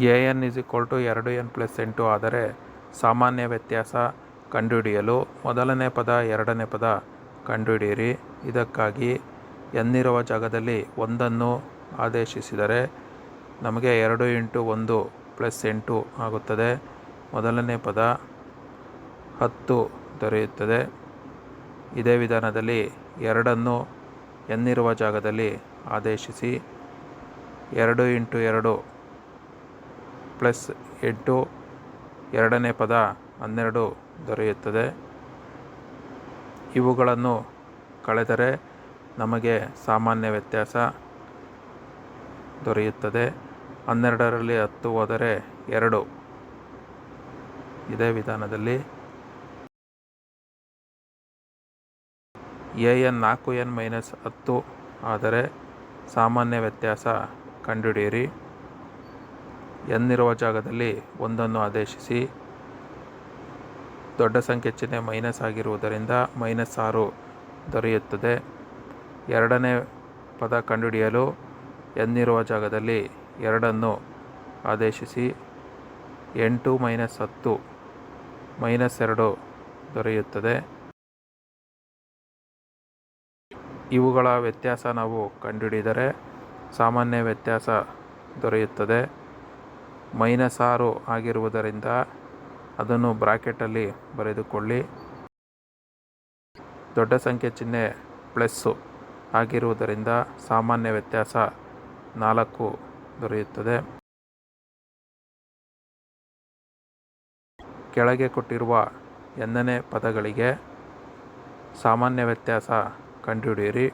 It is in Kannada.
N is equal to 2n+8 ಆದರೆ ಸಾಮಾನ್ಯ ವ್ಯತ್ಯಾಸ ಕಂಡುಹಿಡಿಯಲು ಮೊದಲನೇ ಪದ ಎರಡನೇ ಪದ ಕಂಡುಹಿಡಿಯಿರಿ. ಇದಕ್ಕಾಗಿ n ಇರುವ ಜಾಗದಲ್ಲಿ 1 ಆದೇಶಿಸಿದರೆ ನಮಗೆ 2 × 1 + 8 ಆಗುತ್ತದೆ. ಮೊದಲನೇ ಪದ 10 ದೊರೆಯುತ್ತದೆ. ಇದೇ ವಿಧಾನದಲ್ಲಿ 2 n ಇರುವ ಜಾಗದಲ್ಲಿ ಆದೇಶಿಸಿ 2 × 2 + 8 ಎರಡನೇ ಪದ 12 ದೊರೆಯುತ್ತದೆ. ಇವುಗಳನ್ನು ಕಳೆದರೆ ನಮಗೆ ಸಾಮಾನ್ಯ ವ್ಯತ್ಯಾಸ ದೊರೆಯುತ್ತದೆ. 12ರಲ್ಲಿ 10 ಹೋದರೆ 2. ಇದೇ ವಿಧಾನದಲ್ಲಿ an 4n-10 ಆದರೆ ಸಾಮಾನ್ಯ ವ್ಯತ್ಯಾಸ ಕಂಡುಹಿಡಿಯಿರಿ. n ಇರುವ ಜಾಗದಲ್ಲಿ 1 ಆದೇಶಿಸಿ ದೊಡ್ಡ ಸಂಖ್ಯೆ ಚಿಹ್ನೆ ಮೈನಸ್ ಆಗಿರುವುದರಿಂದ -6 ದೊರೆಯುತ್ತದೆ. ಎರಡನೇ ಪದ ಕಂಡುಹಿಡಿಯಲು n ಇರುವ ಜಾಗದಲ್ಲಿ 2 ಆದೇಶಿಸಿ 8 - 10 -2 ದೊರೆಯುತ್ತದೆ. ಇವುಗಳ ವ್ಯತ್ಯಾಸ ನಾವು ಕಂಡುಹಿಡಿದರೆ ಸಾಮಾನ್ಯ ವ್ಯತ್ಯಾಸ ದೊರೆಯುತ್ತದೆ. -6 ಆಗಿರುವುದರಿಂದ ಅದನ್ನು ಬ್ರಾಕೆಟಲ್ಲಿ ಬರೆದುಕೊಳ್ಳಿ. ದೊಡ್ಡ ಸಂಖ್ಯೆ ಚಿಹ್ನೆ ಪ್ಲಸ್ ಆಗಿರುವುದರಿಂದ ಸಾಮಾನ್ಯ ವ್ಯತ್ಯಾಸ 4 ದೊರೆಯುತ್ತದೆ. ಕೆಳಗೆ ಕೊಟ್ಟಿರುವ nನೇ ಪದಗಳಿಗೆ ಸಾಮಾನ್ಯ ವ್ಯತ್ಯಾಸ ಕಂಡುಹಿಡಿಯಿರಿ.